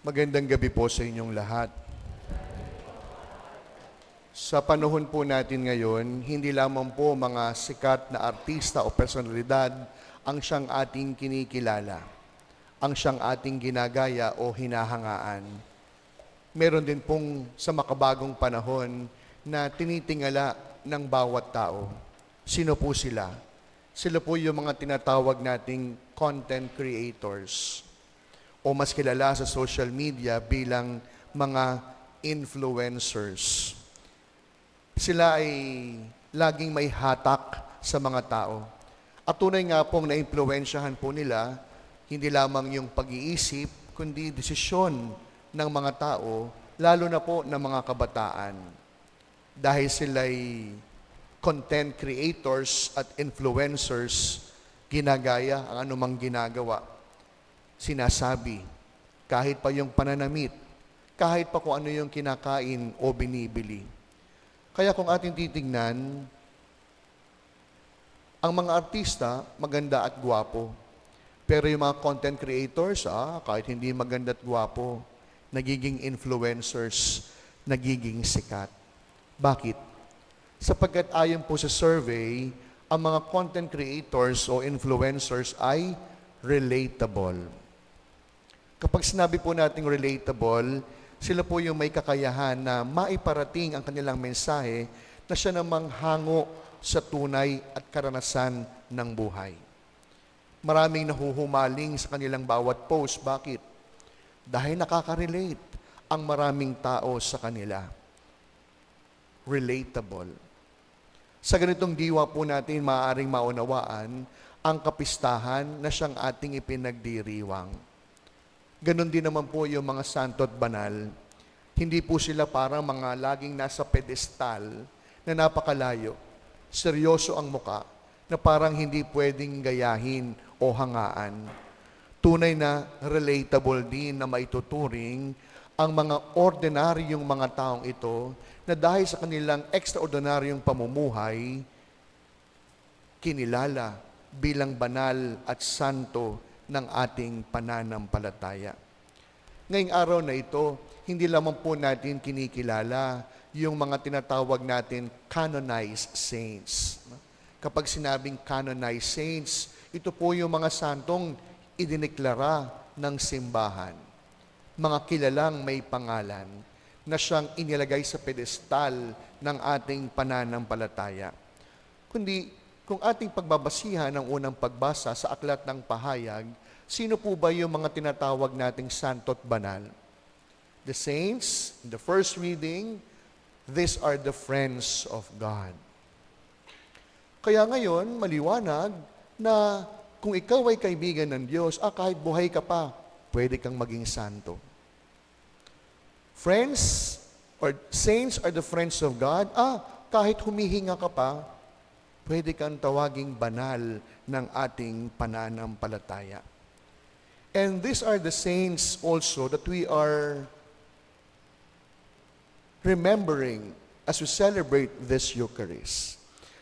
Magandang gabi po sa inyong lahat. Sa panahon po natin ngayon, hindi lamang po mga sikat na artista o personalidad ang siyang ating kinikilala, ang siyang ating ginagaya o hinahangaan. Meron din pong sa makabagong panahon na tinitingala ng bawat tao. Sino po sila? Sila po yung mga tinatawag nating content creators, o mas kilala sa social media bilang mga influencers. Sila ay laging may hatak sa mga tao. At tunay nga pong naimpluwensyahan po nila, hindi lamang yung pag-iisip, kundi desisyon ng mga tao, lalo na po ng mga kabataan. Dahil sila'y content creators at influencers, ginagaya ang anumang ginagawa, sinasabi, kahit pa yung pananamit, kahit pa kung ano yung kinakain o binibili. Kaya kung ating titignan, ang mga artista, maganda at gwapo. Pero yung mga content creators, kahit hindi maganda at gwapo, nagiging influencers, nagiging sikat. Bakit? Sapagkat ayon po sa survey, ang mga content creators o influencers ay relatable. Kapag sinabi po nating relatable, sila po yung may kakayahan na maiparating ang kanilang mensahe na siya namang hango sa tunay at karanasan ng buhay. Maraming nahuhumaling sa kanilang bawat post. Bakit? Dahil nakaka-relate ang maraming tao sa kanila. Relatable. Sa ganitong diwa po natin maaaring maunawaan ang kapistahan na siyang ating ipinagdiriwang. Ganon din naman po yung mga santo at banal. Hindi po sila parang mga laging nasa pedestal na napakalayo. Seryoso ang muka na parang hindi pwedeng gayahin o hangaan. Tunay na relatable din na maituturing ang mga ordinaryong mga taong ito na dahil sa kanilang extraordinaryong pamumuhay, kinilala bilang banal at santo ng ating pananampalataya. Ngayong araw na ito, hindi lamang po natin kinikilala yung mga tinatawag natin canonized saints. Kapag sinabing canonized saints, ito po yung mga santong idineklara ng simbahan. Mga kilalang may pangalan na siyang inilagay sa pedestal ng ating pananampalataya. Kundi kung ating pagbabasihan ng unang pagbasa sa aklat ng pahayag, sino po ba yung mga tinatawag nating santo at banal? The saints, in the first reading, these are the friends of God. Kaya ngayon, maliwanag na kung ikaw ay kaibigan ng Diyos, kahit buhay ka pa, pwede kang maging santo. Friends or saints are the friends of God. Kahit humihinga ka pa, pwede kang tawaging banal ng ating pananampalataya. And these are the saints also that we are remembering as we celebrate this Eucharist.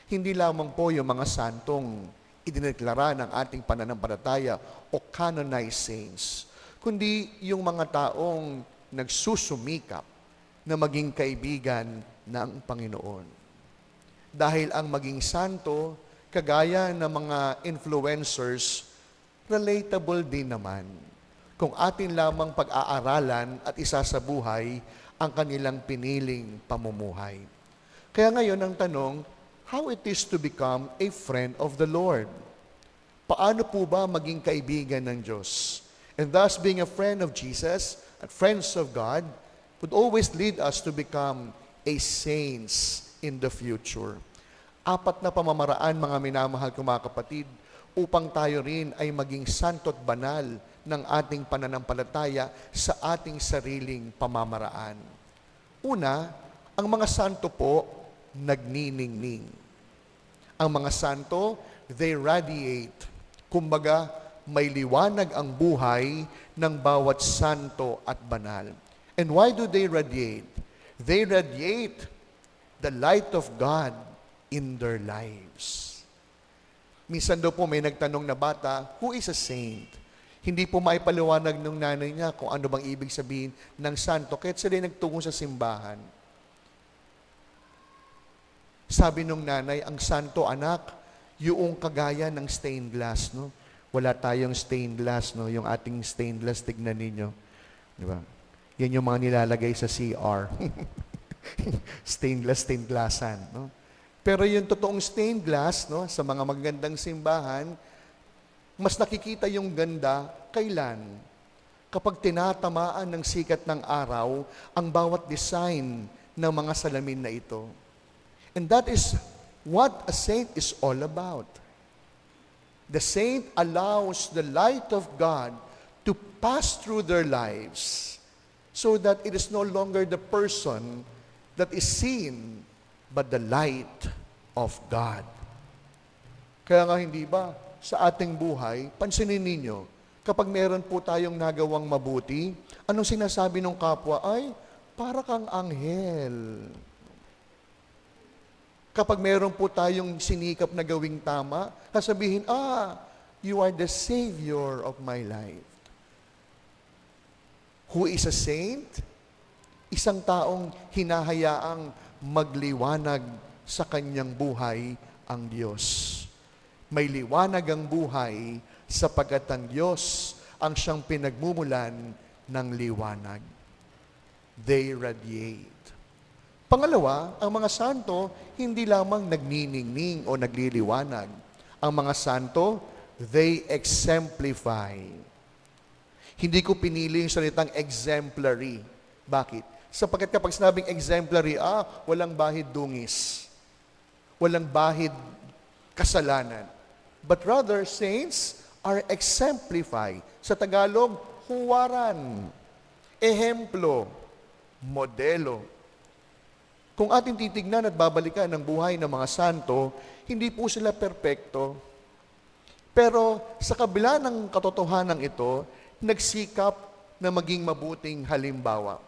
Hindi lamang po yung mga santong idineklara ng ating pananampalataya o canonized saints, kundi yung mga taong nagsusumikap na maging kaibigan ng Panginoon. Dahil ang maging santo, kagaya ng mga influencers, relatable din naman. Kung atin lamang pag-aaralan at isasabuhay ang kanilang piniling pamumuhay. Kaya ngayon ang tanong, how it is to become a friend of the Lord? Paano po ba maging kaibigan ng Diyos? And thus being a friend of Jesus at friends of God would always lead us to become a saints in the future. 4 na pamamaraan, mga minamahal kong mga kapatid, upang tayo rin ay maging santo at banal ng ating pananampalataya sa ating sariling pamamaraan. Una, ang mga santo po, nagniningning. Ang mga santo, they radiate. Kumbaga, may liwanag ang buhay ng bawat santo at banal. And why do they radiate? They radiate the light of God in their lives. Minsan daw po may nagtanong na bata, who is a saint? Hindi po maipaliwanag ng nanay niya kung ano bang ibig sabihin ng santo, kahit sila nagtungo sa simbahan. Sabi nung nanay, ang santo anak, yung kagaya ng stained glass, no? Wala tayong stained glass, no? Yung ating stained glass, tignan ninyo. Di ba? Yan yung mga nilalagay sa CR. stained glassan, no? Pero yung totoong stained glass, no, sa mga magandang simbahan, mas nakikita yung ganda kailan? Kapag tinatamaan ng sikat ng araw ang bawat design ng mga salamin na ito. And that is what a saint is all about. The saint allows the light of God to pass through their lives so that it is no longer the person that is seen, but the light of God. Kaya nga hindi ba, sa ating buhay, pansinin ninyo, kapag meron po tayong nagawang mabuti, anong sinasabi ng kapwa? Ay, para kang anghel. Kapag meron po tayong sinikap na gawing tama, sasabihin, you are the Savior of my life. Who is a saint? Isang taong hinahayaang magliwanag sa kanyang buhay ang Diyos. May liwanag ang buhay sapagkat ang Diyos ang siyang pinagmumulan ng liwanag. They radiate. Pangalawa, ang mga santo hindi lamang nagniningning o nagliliwanag. Ang mga santo, they exemplify. Hindi ko pinili yung salitang exemplary. Bakit? Sapagkat kapag sinabing exemplary, walang bahid dungis. Walang bahid kasalanan. But rather, saints are exemplified. Sa Tagalog, huwaran, ehemplo, modelo. Kung ating titignan at babalikan ang buhay ng mga santo, hindi po sila perpekto. Pero sa kabila ng katotohanan ito, nagsikap na maging mabuting halimbawa.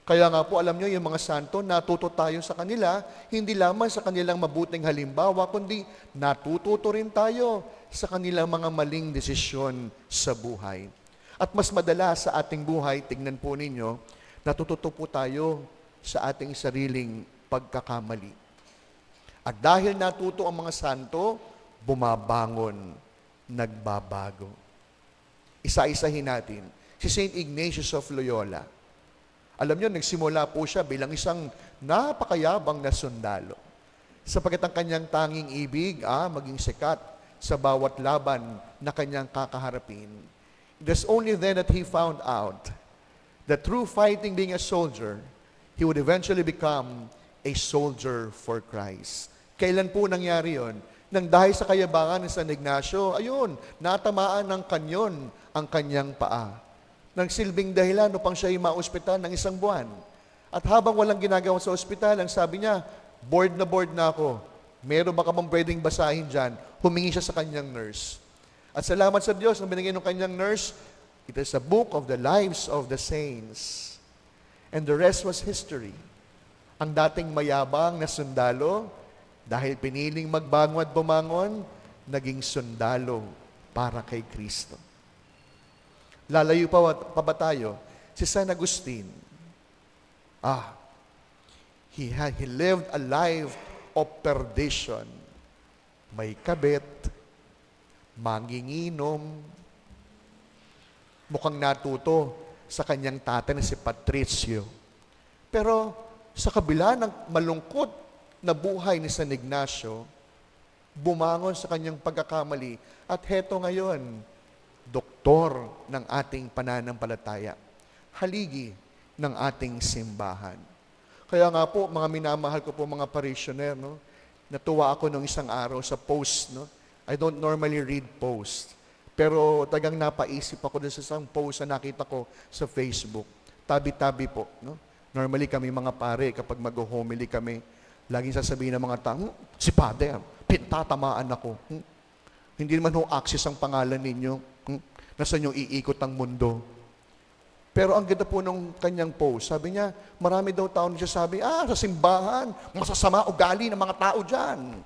Kaya nga po, alam nyo, yung mga santo, natuto tayo sa kanila, hindi lamang sa kanilang mabuting halimbawa, kundi natututo rin tayo sa kanilang mga maling desisyon sa buhay. At mas madalas sa ating buhay, tignan po ninyo, natututo po tayo sa ating sariling pagkakamali. At dahil natuto ang mga santo, bumabangon, nagbabago. Isa-isahin natin. Si St. Ignatius of Loyola. Alam niyo, nagsimula po siya bilang isang napakayabang na sundalo. Sapagkat ang kanyang tanging ibig, maging sikat sa bawat laban na kanyang kakaharapin. It was only then that he found out that through fighting being a soldier, he would eventually become a soldier for Christ. Kailan po nangyari yon? Nang dahil sa kayabangan ni San Ignacio, natamaan ng kanyon ang kanyang paa. Nagsilbing dahilan upang siya ay ma-ospital ng 1 buwan. At habang walang ginagawa sa ospital, ang sabi niya, bored na ako. Meron ba ka bang pwedeng basahin dyan? Humingi siya sa kanyang nurse. At salamat sa Diyos na binigay ng kanyang nurse, it is a book of the lives of the saints. And the rest was history. Ang dating mayabang na sundalo, dahil piniling magbangon at bumangon, naging sundalo para kay Kristo. Lalayo pa ba tayo? Si San Agustin, he lived a life of perdition. May kabit, manginginom, mukhang natuto sa kanyang tatay na si Patricio. Pero sa kabila ng malungkot na buhay ni San Ignacio, bumangon sa kanyang pagkakamali at heto ngayon, doktor ng ating pananampalataya, haligi ng ating simbahan. Kaya nga po, mga minamahal ko po mga parishioner, no? Natuwa ako nung isang araw sa post, no? I don't normally read post. Pero tagang napaisip ako dun sa isang post na nakita ko sa Facebook. Tabi-tabi po, no? Normally kami mga pare, kapag mag-homily kami, laging sasabihin ng mga tao, si Father, pintatamaan ako. Hindi naman access ang pangalan ninyo. Nasaan yung iikot ang mundo? Pero ang ganda po nung kanyang post, sabi niya, marami daw tao na siya sabi, sa simbahan, masasama ugali ng mga tao dyan.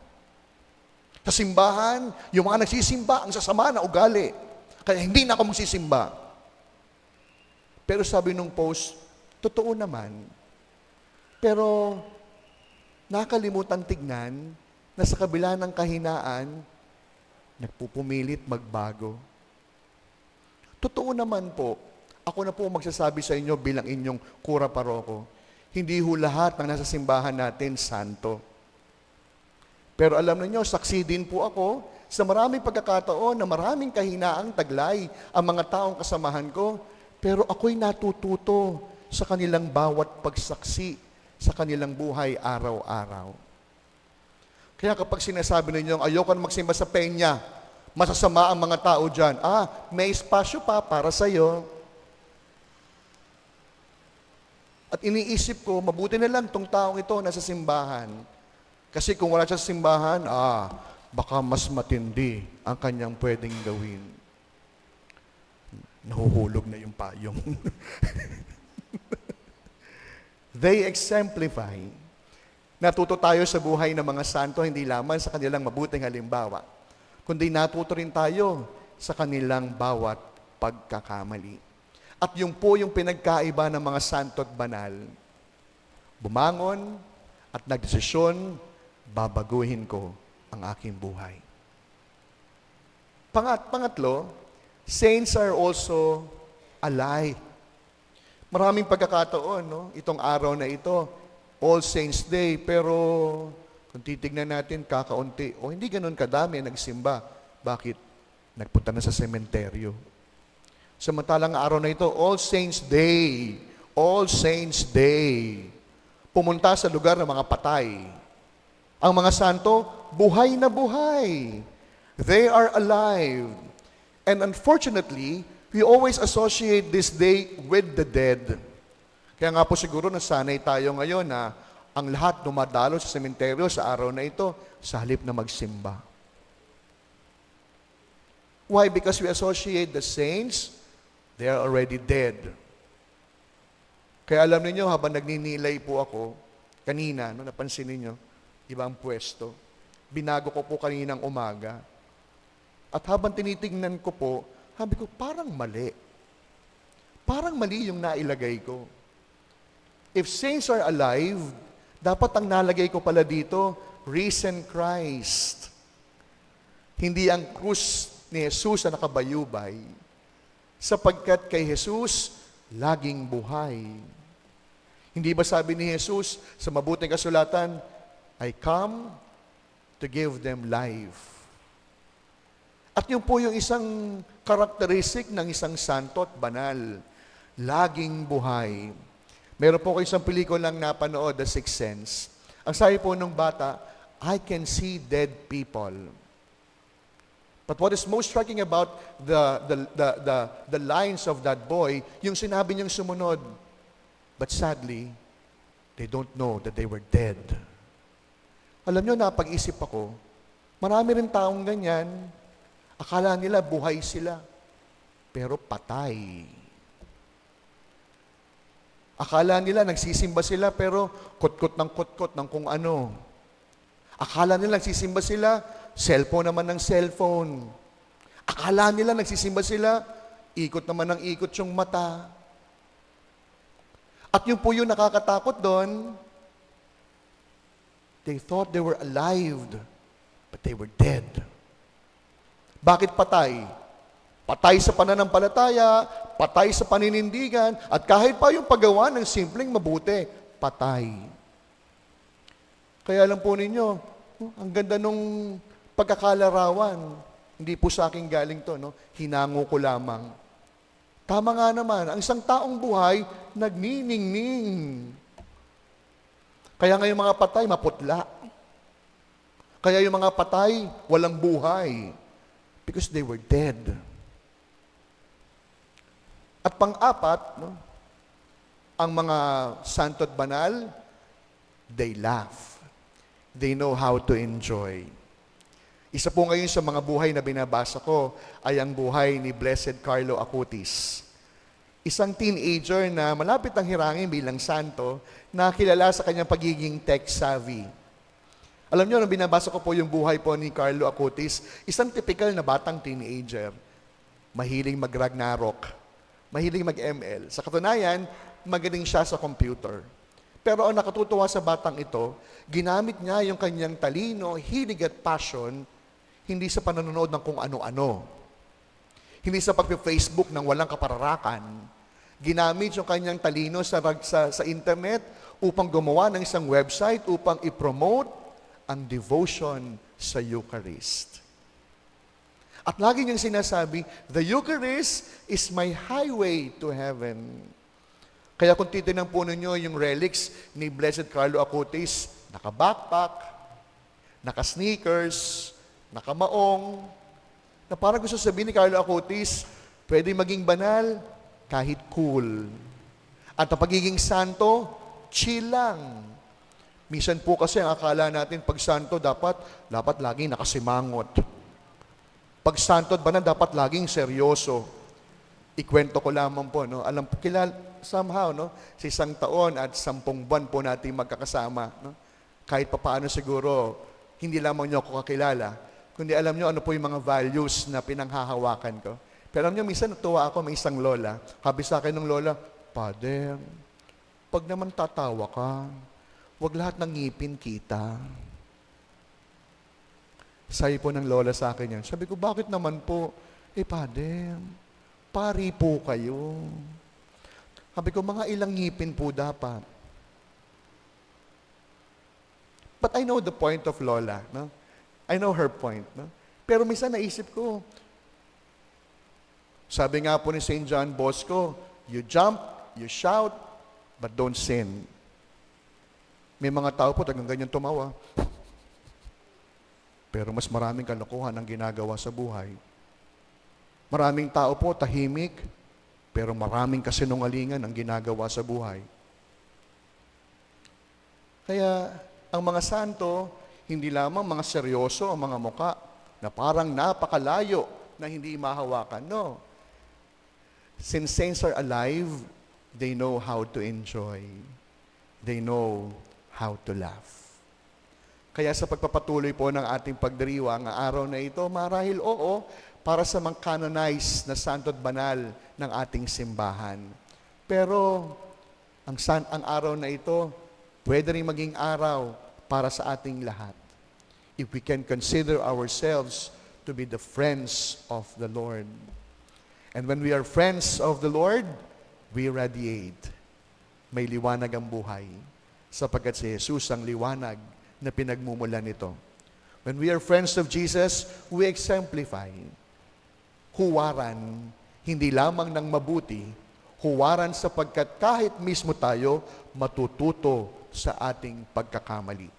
Sa simbahan, yung mga nagsisimba, ang sasama na ugali. Kaya hindi na ako magsisimba. Pero sabi nung post, totoo naman. Pero nakalimutan tignan na sa kabila ng kahinaan, nagpupumilit magbago. Totoo naman po, ako na po magsasabi sa inyo bilang inyong kura paroko, hindi ho lahat ng nasa simbahan natin santo. Pero alam niyo, saksi din po ako sa maraming pagkakataon na maraming kahinaang taglay ang mga taong kasamahan ko, pero ako'y natututo sa kanilang bawat pagsaksi sa kanilang buhay araw-araw. Kaya kapag sinasabi ninyo, ayoko na magsimba sa penya, masasama ang mga tao dyan. May espasyo pa para sa'yo. At iniisip ko, mabuti na lang tong taong ito nasa simbahan. Kasi kung wala siya sa simbahan, baka mas matindi ang kanyang pwedeng gawin. Nahuhulog na yung payong. They exemplify. Natuto tayo sa buhay ng mga santo, hindi lamang sa kanilang mabuting halimbawa, kundi natuto rin tayo sa kanilang bawat pagkakamali. At yung po yung pinagkaiba ng mga santo at banal. Bumangon at nagdesisyon, babaguhin ko ang aking buhay. Pangatlo, saints are also alive. Maraming pagkakataon, no? Itong araw na ito, All Saints Day, pero kung titignan natin, kakaunti, o hindi ganun kadami nagsimba. Bakit? Nagpunta na sa sementeryo. Samantalang araw na ito, All Saints Day. All Saints Day. Pumunta sa lugar ng mga patay. Ang mga santo, buhay na buhay. They are alive. And unfortunately, we always associate this day with the dead. Kaya nga po siguro nasanay tayo ngayon na ang lahat dumadalo sa sementeryo sa araw na ito sa halip na magsimba. Why? Because we associate the saints, they are already dead. Kaya alam niyo habang nagninilay po ako, kanina, napansin niyo, ibang pwesto, binago ko po kaninang umaga. At habang tinitingnan ko po, sabi ko, parang mali. Parang mali yung nailagay ko. If saints are alive, dapat ang nalagay ko pala dito, risen Christ. Hindi ang krus ni Jesus na nakabayubay. Sapagkat kay Jesus, laging buhay. Hindi ba sabi ni Jesus sa mabuting kasulatan, I come to give them life. At yun po yung isang karakteristik ng isang santo at banal. Laging buhay. Meron po ko isang pelikulang napanood, The Sixth Sense. Ang sabi po ng bata, I can see dead people. But what is most striking about the lines of that boy, yung sinabi niyang sumunod, but sadly, they don't know that they were dead. Alam niyo, napag-isip ako, marami rin taong ganyan, akala nila buhay sila, pero patay. Akala nila nagsisimba sila, pero kot-kot ng kung ano. Akala nila nagsisimba sila, cellphone naman ng cellphone. Akala nila nagsisimba sila, ikot naman ng ikot yung mata. At yun po yung nakakatakot doon, they thought they were alive, but they were dead. Bakit patay? Patay sa pananampalataya, patay sa paninindigan, at kahit pa yung paggawa ng simpleng mabuti, patay. Kaya alam po ninyo, ang ganda nung pagkakalarawan. Hindi po sa akin galing to, no? Hinango ko lamang. Tama nga naman, ang isang taong buhay, nagniningning. Kaya nga yung mga patay, maputla. Kaya yung mga patay, walang buhay. Because they were dead. At pang-apat, no, ang mga santo at banal, they laugh. They know how to enjoy. Isa po ngayon sa mga buhay na binabasa ko ay ang buhay ni Blessed Carlo Acutis. Isang teenager na malapit ang hirangin bilang santo na kilala sa kanyang pagiging tech-savvy. Alam niyo, nung binabasa ko po yung buhay po ni Carlo Acutis, isang typical na batang teenager. mahiling mag-Ragnarok, mahiling mag-ML. Sa katunayan, magaling siya sa computer. Pero ang nakatutuwa sa batang ito, ginamit niya yung kanyang talino, hilig at passion, hindi sa panonood ng kung ano-ano. Hindi sa pag-Facebook ng walang kapararakan. Ginamit yung kanyang talino sa internet upang gumawa ng isang website upang i-promote ang devotion sa Eucharist. At lagi niyang sinasabi, the Eucharist is my highway to heaven. Kaya kung titignan po ninyo yung relics ni Blessed Carlo Acutis, naka-backpack, naka-sneakers, naka-maong, na parang gusto sabihin ni Carlo Acutis, pwede maging banal kahit cool. At ang pagiging santo, chill lang. Minsan po kasi ang akala natin pag santo dapat laging nakasimangot. Pag santo at banal dapat laging seryoso. Ikwento ko lamang po, no? Alam po, somehow, no? Sa 1 taon at 10 buwan po natin magkakasama, no? Kahit papaano siguro, hindi lamang niyo ako kakilala, kundi alam niyo ano po yung mga values na pinanghahawakan ko. Pero alam niyo, minsan natuwa ako, may isang lola. Sabi sa akin ng lola, Father, pag naman tatawa ka, wag lahat ng ngipin kita. Sabi po ng lola sa akin yan. Sabi ko, bakit naman po? Father, pari po kayo. Sabi ko, mga ilang ngipin po dapat. But I know the point of Lola. No? I know her point. No? Pero minsan naisip ko, sabi nga po ni St. John Bosco, you jump, you shout, but don't sin. May mga tao po tagang ganyan tumawa. Pero mas maraming kalokohan ang ginagawa sa buhay. Maraming tao po tahimik, pero maraming kasinungalingan ang ginagawa sa buhay. Kaya ang mga santo, hindi lamang mga seryoso ang mga muka na parang napakalayo na hindi mahawakan. No. Since saints are alive, they know how to enjoy. They know how to laugh. Kaya sa pagpapatuloy po ng ating pagdiriwang, ang araw na ito, marahil oo, para sa mga canonized na santo at banal ng ating simbahan. Pero ang araw na ito, pwede rin maging araw para sa ating lahat. If we can consider ourselves to be the friends of the Lord. And when we are friends of the Lord, we radiate. May liwanag ang buhay. Sapagkat si Jesus ang liwanag na pinagmumulan nito. When we are friends of Jesus, we exemplify huwaran, hindi lamang ng mabuti, huwaran sapagkat kahit mismo tayo matututo sa ating pagkakamali.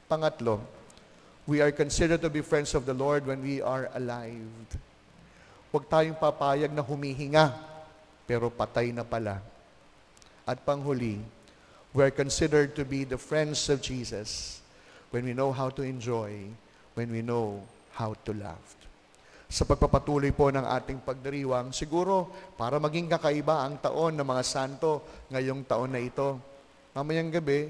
Pangatlo, we are considered to be friends of the Lord when we are alive. Huwag tayong papayag na humihinga, pero patay na pala. At panghuli, we are considered to be the friends of Jesus when we know how to enjoy, when we know how to laugh. Sa pagpapatuloy po ng ating pagdiriwang, siguro para maging kakaiba ang taon ng mga santo ngayong taon na ito, mamayang gabi,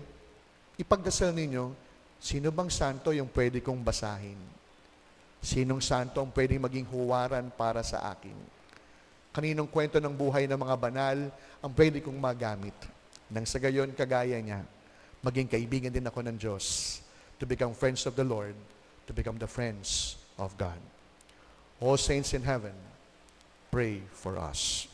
ipagdasal ninyo, sino bang santo yung pwede kong basahin? Sinong santo ang pwedeng maging huwaran para sa akin? Kaninong kwento ng buhay ng mga banal ang pwede kong magamit? Nang sa gayon, kagaya niya, maging kaibigan din ako ng Diyos to become friends of the Lord, to become the friends of God. All saints in heaven, pray for us.